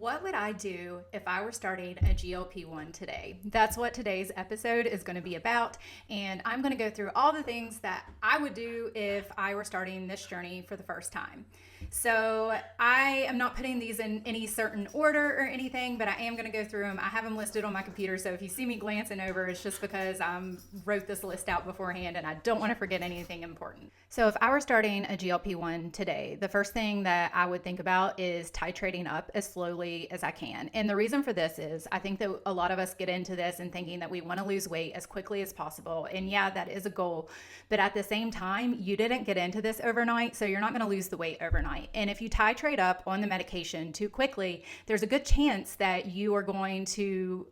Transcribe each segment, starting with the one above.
What would I do if I were starting a GLP-1 today? That's what today's episode is going to be about. And I'm going to go through all the things that I would do if I were starting this journey for the first time. So I am not putting these in any certain order or anything, but I am going to go through them. I have them listed on my computer. So if you see me glancing over, it's just because I wrote this list out beforehand and I don't want to forget anything important. So if I were starting a GLP-1 today, the first thing that I would think about is titrating up as slowly as I can. And the reason for this is I think that a lot of us get into this and thinking that we want to lose weight as quickly as possible. And yeah, that is a goal. But at the same time, you didn't get into this overnight, so you're not going to lose the weight overnight. And if you titrate up on the medication too quickly, there's a good chance that you are going to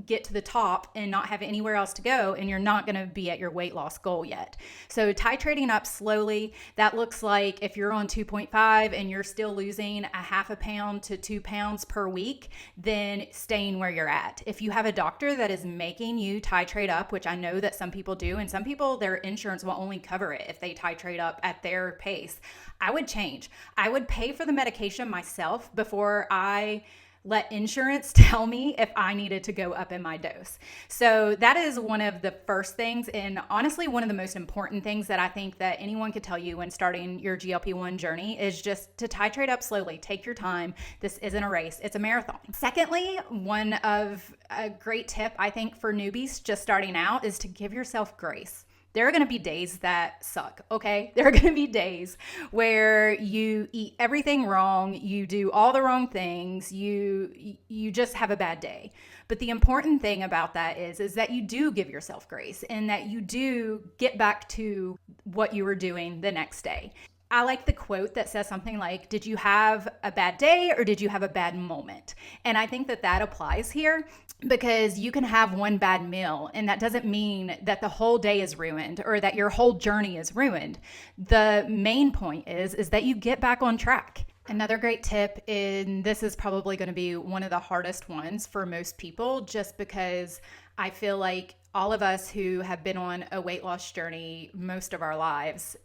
get to the top and not have anywhere else to go, and you're not going to be at your weight loss goal yet. So titrating up slowly, that looks like if you're on 2.5 and you're still losing a half a pound to 2 pounds per week, then staying where you're at. If you have a doctor that is making you titrate up, which I know that some people do, and some people, their insurance will only cover it if they titrate up at their pace, I would change. I would pay for the medication myself before I let insurance tell me if I needed to go up in my dose. So that is one of the first things, and honestly one of the most important things that I think that anyone could tell you when starting your GLP-1 journey is just to titrate up slowly. Take your time. This isn't a race, it's a marathon. Secondly, one of a great tip I think for newbies just starting out is to give yourself grace. There are going to be days that suck, okay? There are going to be days where you eat everything wrong, you do all the wrong things, you just have a bad day. But the important thing about that is that you do give yourself grace and that you do get back to what you were doing the next day. I like the quote that says something like, did you have a bad day or did you have a bad moment? And I think that that applies here because you can have one bad meal and that doesn't mean that the whole day is ruined or that your whole journey is ruined. The main point is that you get back on track. Another great tip, and this is probably going to be one of the hardest ones for most people, just because I feel like all of us who have been on a weight loss journey most of our lives,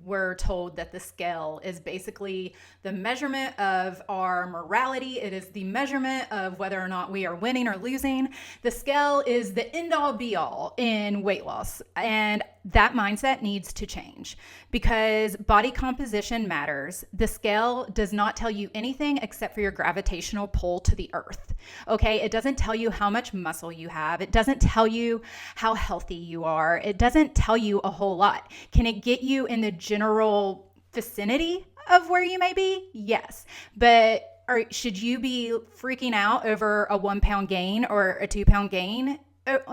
we're told that the scale is basically the measurement of our morality. It is the measurement of whether or not we are winning or losing. The scale is the end all be all in weight loss. And that mindset needs to change because body composition matters. The scale does not tell you anything except for your gravitational pull to the earth. Okay. It doesn't tell you how much muscle you have. It doesn't tell you how healthy you are. It doesn't tell you a whole lot. Can it get you in the general vicinity of where you may be? Yes. But should you be freaking out over a 1 pound gain or a 2 pound gain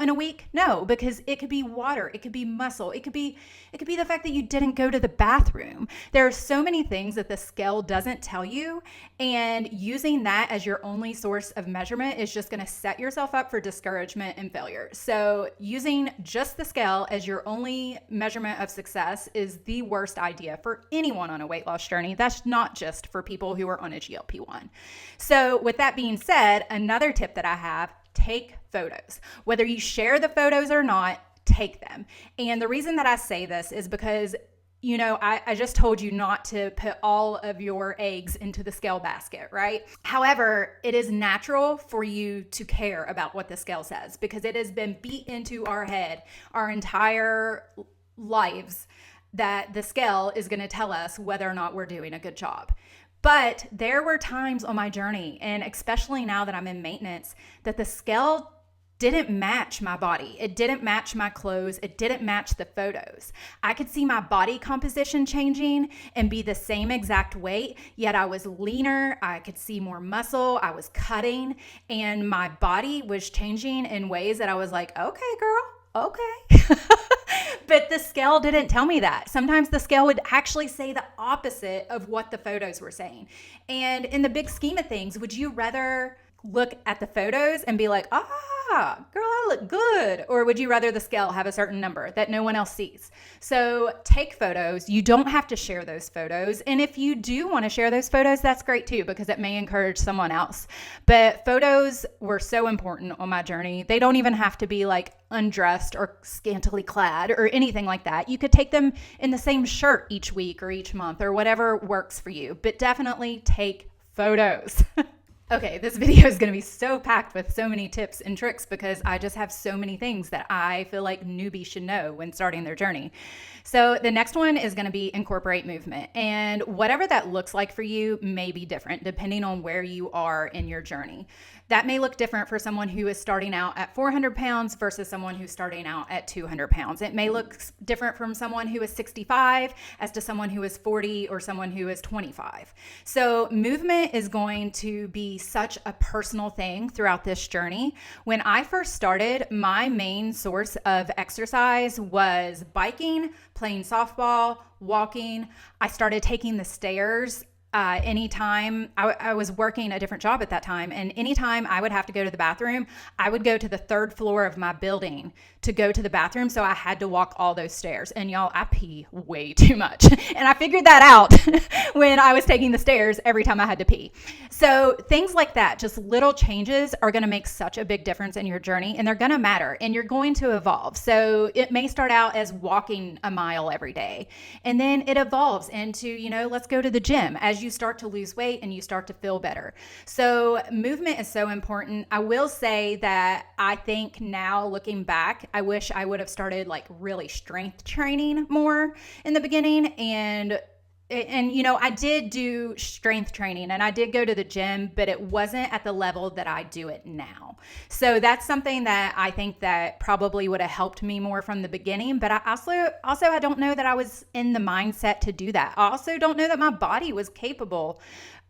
in a week? No, because it could be water, it could be muscle, it could be the fact that you didn't go to the bathroom. There are so many things that the scale doesn't tell you, and using that as your only source of measurement is just going to set yourself up for discouragement and failure. So using just the scale as your only measurement of success is the worst idea for anyone on a weight loss journey. That's not just for people who are on a GLP-1. So with that being said, another tip that I have, take photos. Whether you share the photos or not, take them. And the reason that I say this is because, I just told you not to put all of your eggs into the scale basket, right? However, it is natural for you to care about what the scale says because it has been beat into our head our entire lives that the scale is going to tell us whether or not we're doing a good job. But there were times on my journey, and especially now that I'm in maintenance, that the scale didn't match my body. It didn't match my clothes. It didn't match the photos. I could see my body composition changing and be the same exact weight, yet I was leaner. I could see more muscle. I was cutting, and my body was changing in ways that I was like, okay, girl, okay. But the scale didn't tell me that. Sometimes the scale would actually say the opposite of what the photos were saying. And in the big scheme of things, would you rather look at the photos and be like, girl, I look good? Or would you rather the scale have a certain number that no one else sees? So take photos. You don't have to share those photos. And if you do want to share those photos, that's great too, because it may encourage someone else. But photos were so important on my journey. They don't even have to be like undressed or scantily clad or anything like that. You could take them in the same shirt each week or each month or whatever works for you, but definitely take photos. Okay, this video is going to be so packed with so many tips and tricks because I just have so many things that I feel like newbies should know when starting their journey. So the next one is going to be incorporate movement. And whatever that looks like for you may be different depending on where you are in your journey. That may look different for someone who is starting out at 400 pounds versus someone who's starting out at 200 pounds. It may look different from someone who is 65 as to someone who is 40 or someone who is 25. So movement is going to be such a personal thing throughout this journey. When I first started, my main source of exercise was biking, playing softball, walking. I started taking the stairs anytime I was working a different job at that time. And anytime I would have to go to the bathroom, I would go to the third floor of my building to go to the bathroom. So I had to walk all those stairs. And y'all, I pee way too much. And I figured that out when I was taking the stairs every time I had to pee. So things like that, just little changes are going to make such a big difference in your journey, and they're going to matter, and you're going to evolve. So it may start out as walking a mile every day, and then it evolves into, let's go to the gym as you start to lose weight and you start to feel better. So movement is so important. I will say that I think now looking back, I wish I would have started like really strength training more in the beginning. And I did do strength training and I did go to the gym, but it wasn't at the level that I do it now. So that's something that I think that probably would have helped me more from the beginning. But I also I don't know that I was in the mindset to do that. I also don't know that my body was capable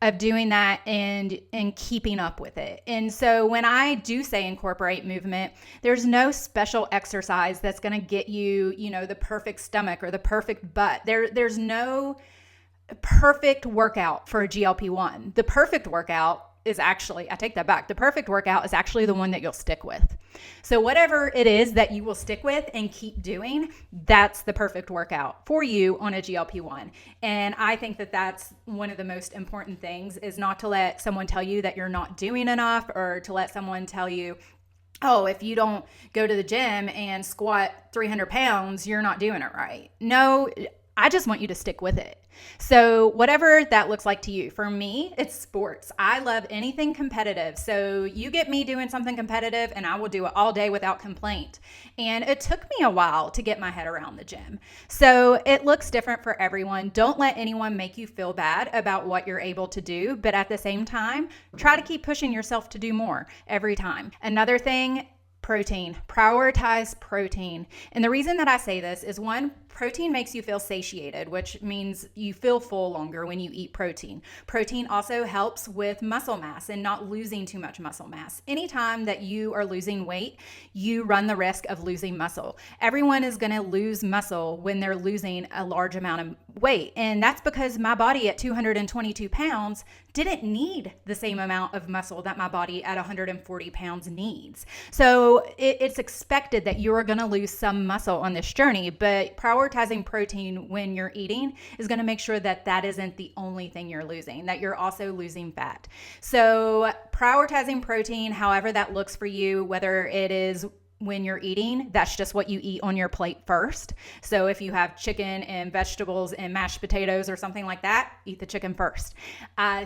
of doing that and keeping up with it. And so when I do say incorporate movement, there's no special exercise that's going to get you, the perfect stomach or the perfect butt. There's no perfect workout for a GLP-1. The perfect workout is actually, I take that back. The perfect workout is actually the one that you'll stick with. So whatever it is that you will stick with and keep doing, that's the perfect workout for you on a GLP-1. And I think that that's one of the most important things, is not to let someone tell you that you're not doing enough, or to let someone tell you, oh, if you don't go to the gym and squat 300 pounds, you're not doing it right. No, I just want you to stick with it. So whatever that looks like to you. For me, it's sports. I love anything competitive. So you get me doing something competitive and I will do it all day without complaint. And it took me a while to get my head around the gym. So it looks different for everyone. Don't let anyone make you feel bad about what you're able to do. But at the same time, try to keep pushing yourself to do more every time. Another thing, protein. Prioritize protein. And the reason that I say this is, one, protein makes you feel satiated, which means you feel full longer when you eat protein. Protein also helps with muscle mass and not losing too much muscle mass. Anytime that you are losing weight, you run the risk of losing muscle. Everyone is going to lose muscle when they're losing a large amount of weight. And that's because my body at 222 pounds didn't need the same amount of muscle that my body at 140 pounds needs. So it's expected that you're going to lose some muscle on this journey, but prioritizing protein when you're eating is going to make sure that that isn't the only thing you're losing, that you're also losing fat. So prioritizing protein, however that looks for you, whether it is when you're eating, that's just what you eat on your plate first. So if you have chicken and vegetables and mashed potatoes or something like that, eat the chicken first.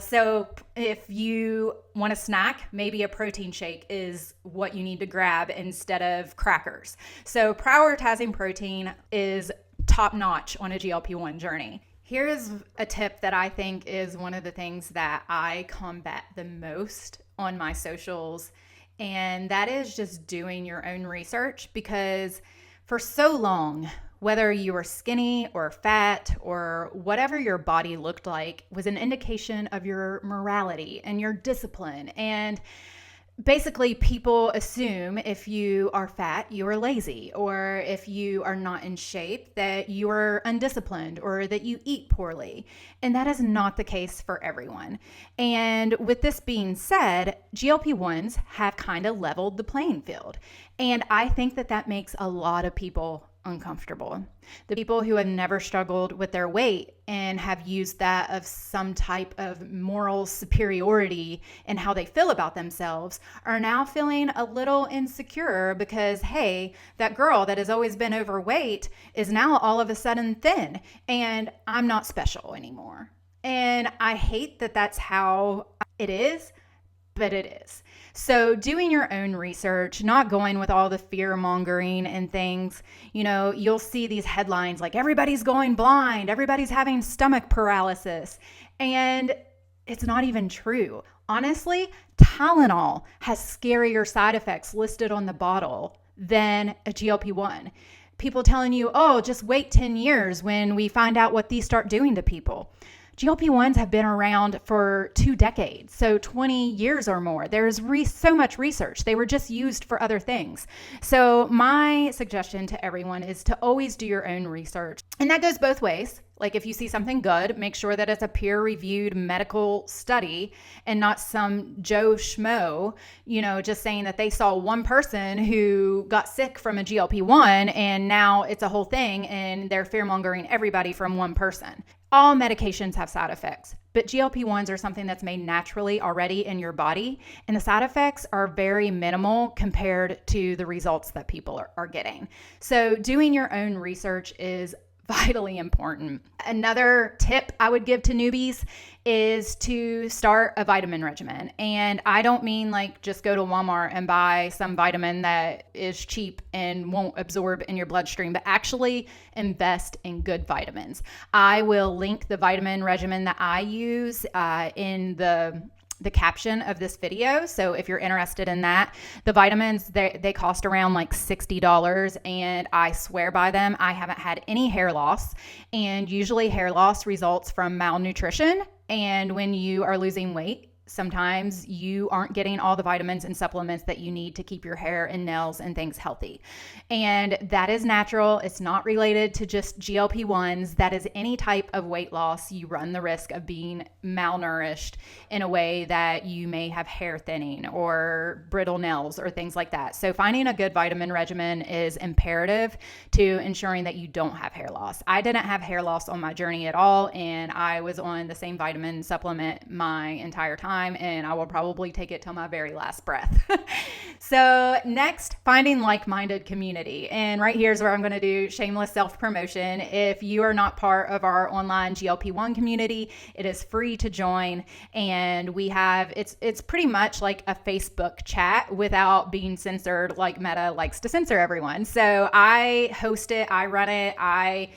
So if you want a snack, maybe a protein shake is what you need to grab instead of crackers. So prioritizing protein is top notch on a GLP-1 journey. Here is a tip that I think is one of the things that I combat the most on my socials, and that is just doing your own research. Because for so long, whether you were skinny or fat or whatever your body looked like was an indication of your morality and your discipline. And basically, people assume if you are fat, you are lazy, or if you are not in shape, that you are undisciplined or that you eat poorly. And that is not the case for everyone. And with this being said, GLP-1s have kind of leveled the playing field. And I think that that makes a lot of people uncomfortable. The people who have never struggled with their weight and have used that of some type of moral superiority in how they feel about themselves are now feeling a little insecure because, hey, that girl that has always been overweight is now all of a sudden thin and I'm not special anymore. And I hate that that's how it is. but it is. So doing your own research, not going with all the fear mongering and things, you'll see these headlines like everybody's going blind, everybody's having stomach paralysis, and it's not even true. Honestly, Tylenol has scarier side effects listed on the bottle than a GLP-1. People telling you, oh, just wait 10 years when we find out what these start doing to people. GLP-1s have been around for 2 decades, so 20 years or more. There's so much research. They were just used for other things. So my suggestion to everyone is to always do your own research. And that goes both ways. Like if you see something good, make sure that it's a peer-reviewed medical study and not some Joe Schmo, just saying that they saw one person who got sick from a GLP-1 and now it's a whole thing and they're fear-mongering everybody from one person. All medications have side effects, but GLP-1s are something that's made naturally already in your body, and the side effects are very minimal compared to the results that people are getting. So doing your own research is vitally important. Another tip I would give to newbies is to start a vitamin regimen. And I don't mean like just go to Walmart and buy some vitamin that is cheap and won't absorb in your bloodstream, but actually invest in good vitamins. I will link the vitamin regimen that I use in the caption of this video. So if you're interested in that, the vitamins, they cost around like $60 and I swear by them. I haven't had any hair loss, and usually hair loss results from malnutrition. And when you are losing weight, sometimes you aren't getting all the vitamins and supplements that you need to keep your hair and nails and things healthy. And that is natural. It's not related to just GLP-1s. That is any type of weight loss. You run the risk of being malnourished in a way that you may have hair thinning or brittle nails or things like that. So finding a good vitamin regimen is imperative to ensuring that you don't have hair loss. I didn't have hair loss on my journey at all, and I was on the same vitamin supplement my entire time, and I will probably take it till my very last breath. So next, finding like-minded community. And right here is where I'm going to do shameless self-promotion. If you are not part of our online GLP-1 community, it is free to join. And we have, it's pretty much like a Facebook chat without being censored like Meta likes to censor everyone. So I host it, I run it, I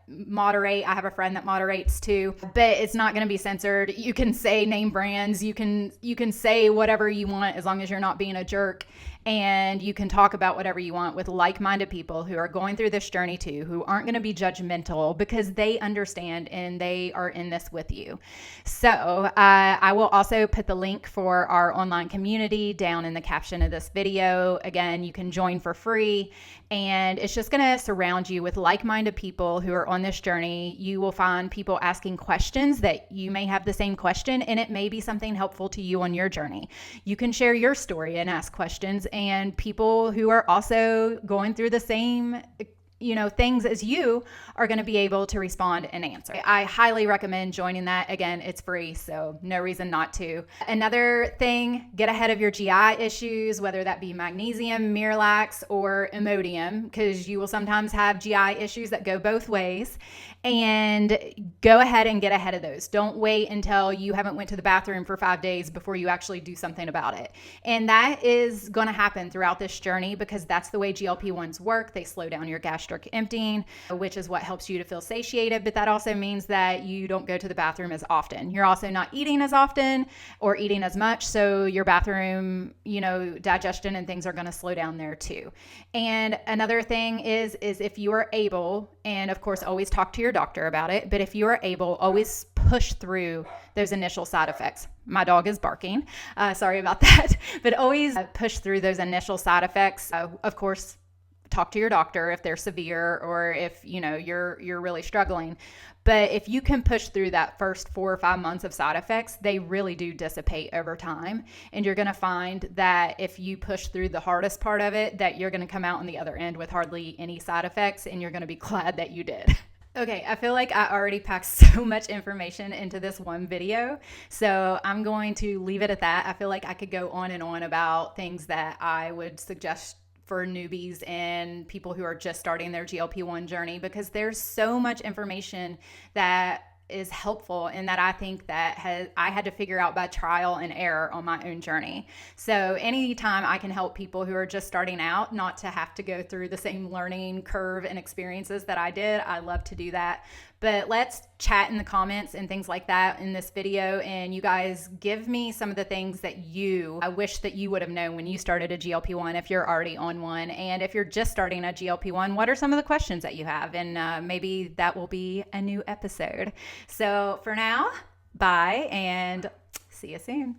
moderate. I have a friend that moderates too, but it's not going to be censored. You can say name brands. You can say whatever you want as long as you're not being a jerk. And you can talk about whatever you want with like-minded people who are going through this journey too, who aren't going to be judgmental because they understand and they are in this with you. So I will also put the link for our online community down in the caption of this video. Again, you can join for free, and it's just going to surround you with like-minded people who are on this journey. You will find people asking questions that you may have the same question, and it may be something helpful to you on your journey. You can share your story and ask questions, and people who are also going through the same things as you are going to be able to respond and answer. I highly recommend joining that. Again, it's free, so no reason not to. Another thing, get ahead of your GI issues, whether that be magnesium, Miralax, or Imodium, because you will sometimes have GI issues that go both ways. And go ahead and get ahead of those. Don't wait until you haven't went to the bathroom for 5 days before you actually do something about it. And that is going to happen throughout this journey because that's the way GLP-1s work. They slow down your gastric emptying, which is what helps you to feel satiated. But that also means that you don't go to the bathroom as often. You're also not eating as often or eating as much. So your bathroom, digestion and things are going to slow down there too. And another thing is if you are able, and of course, always talk to your doctor about it, but if you are able, always push through those initial side effects. My dog is barking. Sorry about that. But always push through those initial side effects. Of course, talk to your doctor if they're severe or if you're really struggling. But if you can push through that first 4 or 5 months of side effects, they really do dissipate over time. And you're going to find that if you push through the hardest part of it, that you're going to come out on the other end with hardly any side effects, and you're going to be glad that you did. Okay, I feel like I already packed so much information into this one video, so I'm going to leave it at that. I feel like I could go on and on about things that I would suggest for newbies and people who are just starting their GLP-1 journey, because there's so much information that is helpful, and that I think that I had to figure out by trial and error on my own journey. So anytime I can help people who are just starting out not to have to go through the same learning curve and experiences that I did, I love to do that. But let's chat in the comments and things like that in this video, and you guys give me some of the things that I wish that you would have known when you started a GLP-1 if you're already on one, and if you're just starting a GLP-1, what are some of the questions that you have? And maybe that will be a new episode. So for now, bye, and see you soon.